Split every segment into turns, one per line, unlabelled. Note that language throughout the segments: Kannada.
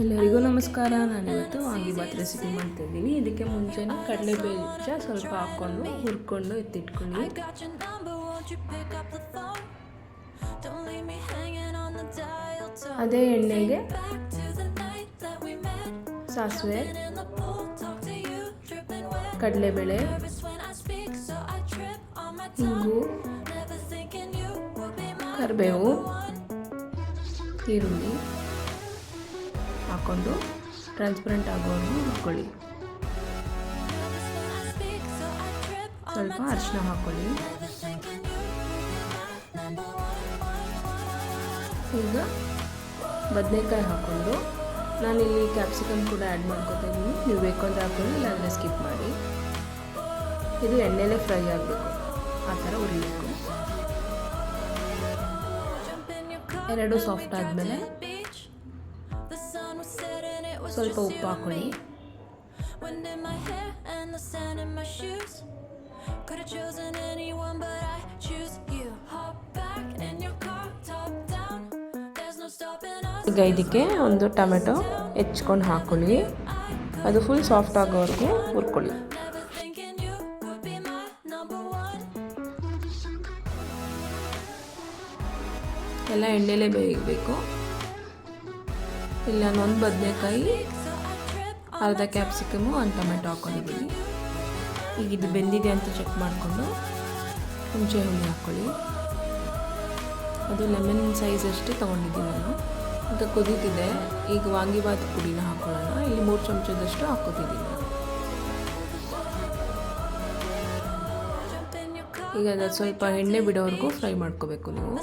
ಎಲ್ಲರಿಗೂ ನಮಸ್ಕಾರ. ನಾನಿವತ್ತು ವಾಂಗಿಬಾತ್ ರೆಸಿಪಿ ಮಾಡ್ತಾಯಿದ್ದೀನಿ. ಇದಕ್ಕೆ ಮುಂಚೆನೇ ಕಡಲೆ ಬೀಜ ಸ್ವಲ್ಪ ಹಾಕ್ಕೊಂಡು ಹುರ್ಕೊಂಡು ಎತ್ತಿಟ್ಕೊಳ್ಳಿ. ಅದೇ ಎಣ್ಣೆಗೆ ಸಾಸಿವೆ, ಕಡಲೆಬೇಳೆ, ಹಿಂಗು, ಕರಿಬೇವು, ಈರುಳ್ಳಿ ಹಾಕ್ಕೊಂಡು ಟ್ರಾನ್ಸ್ಪರೆಂಟ್ ಆಗೋವರೆಗೂ ಹುರ್ಕೊಳ್ಳಿ. ಸ್ವಲ್ಪ ಅರಿಶಿನ ಹಾಕ್ಕೊಳ್ಳಿ. ಈಗ ಬದನೆಕಾಯಿ ಹಾಕ್ಕೊಂಡು, ನಾನಿಲ್ಲಿ ಕ್ಯಾಪ್ಸಿಕಮ್ ಕೂಡ ಆ್ಯಡ್ ಮಾಡ್ಕೊತಾ ಇದ್ದೀನಿ. ನೀವು ಬೇಕು ಅಂದರೆ ಹಾಕ್ಕೊಳ್ಳಿ, ಇಲ್ಲಾಂದರೆ ಸ್ಕಿಪ್ ಮಾಡಿ. ಇದು ಎಣ್ಣೆಲೇ ಫ್ರೈ ಆಗಬೇಕು, ಆ ಥರ ಉರಿಬೇಕು. ಎರಡು ಸಾಫ್ಟ್ ಆದಮೇಲೆ ಸ್ವಲ್ಪ ಉಪ್ಪು ಹಾಕ್ಕೊಳ್ಳಿ. ಈಗ ಇದಕ್ಕೆ ಒಂದು ಟೊಮೆಟೊ ಹೆಚ್ಕೊಂಡು ಹಾಕ್ಕೊಳ್ಳಿ. ಅದು ಫುಲ್ ಸಾಫ್ಟ್ ಆಗೋವರೆಗೂ ಹುರ್ಕೊಳ್ಳಿ. ಎಲ್ಲ ಎಣ್ಣೆಲೇ ಬೇಯಬೇಕು. ಇಲ್ಲ ಒಂದು ಬದನೆಕಾಯಿ, ಅರ್ಧ ಕ್ಯಾಪ್ಸಿಕಮು, ಒಂದು ಟೊಮೆಟೊ ಹಾಕ್ಕೊಂಡಿದ್ದೀನಿ. ಈಗ ಇದು ಬೆಂದಿದೆ ಅಂತ ಚೆಕ್ ಮಾಡಿಕೊಂಡು ಹುಣಸೆ ಹುಳಿ ಹಾಕ್ಕೊಳ್ಳಿ. ಅದು ಲೆಮನ್ ಸೈಜ್ ಅಷ್ಟೇ ತೊಗೊಂಡಿದ್ದೀನಿ ನಾನು. ಅಂತ ಕುದೀತಿದೆ. ಈಗ ವಾಂಗಿಬಾತ್ ಪುಡಿನ ಹಾಕ್ಕೊಳ್ಳೋಣ. ಇಲ್ಲಿ 3 ಚಮಚದಷ್ಟು ಹಾಕ್ಕೊತಿದ್ದೀನಿ. ಈಗ ಅದು ಸ್ವಲ್ಪ ಎಣ್ಣೆ ಬಿಡೋವರೆಗೂ ಫ್ರೈ ಮಾಡ್ಕೋಬೇಕು ನೀವು.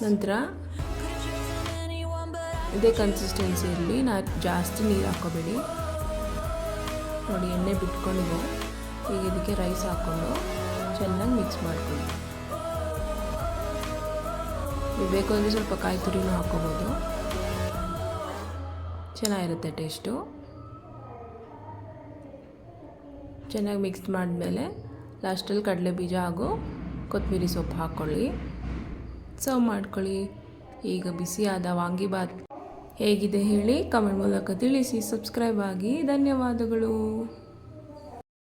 ನಂತರ ಇದೇ ಕನ್ಸಿಸ್ಟೆನ್ಸಿಯಲ್ಲಿ ಜಾಸ್ತಿ ನೀರು ಹಾಕ್ಕೋಬೇಡಿ. ನೋಡಿ, ಎಣ್ಣೆ ಬಿಟ್ಕೊಂಡಿದೆ. ಈಗ ಇದಕ್ಕೆ ರೈಸ್ ಹಾಕ್ಕೊಂಡು ಚೆನ್ನಾಗಿ ಮಿಕ್ಸ್ ಮಾಡ್ಕೊಳ್ಳಿ. ನೀವು ಬೇಕು ಅಂದರೆ ಸ್ವಲ್ಪ ಕಾಯಿ ತುರಿನೂ ಹಾಕ್ಕೋಬೋದು, ಚೆನ್ನಾಗಿರುತ್ತೆ ಟೇಸ್ಟು. ಚೆನ್ನಾಗಿ ಮಿಕ್ಸ್ ಮಾಡಿದ್ಮೇಲೆ ಲಾಸ್ಟಲ್ಲಿ ಕಡಲೆ ಬೀಜ ಹಾಗೂ ಕೊತ್ತಂಬರಿ ಸೊಪ್ಪು ಹಾಕ್ಕೊಳ್ಳಿ. ಸರ್ವ್ ಮಾಡ್ಕೊಳ್ಳಿ. ಈಗ ಬಿಸಿಯಾದ ವಾಂಗಿಬಾತ್ ಹೇಗಿದೆ ಹೇಳಿ ಕಮೆಂಟ್ ಮೂಲಕ ತಿಳಿಸಿ. ಸಬ್ಸ್ಕ್ರೈಬ್ ಆಗಿ. ಧನ್ಯವಾದಗಳು.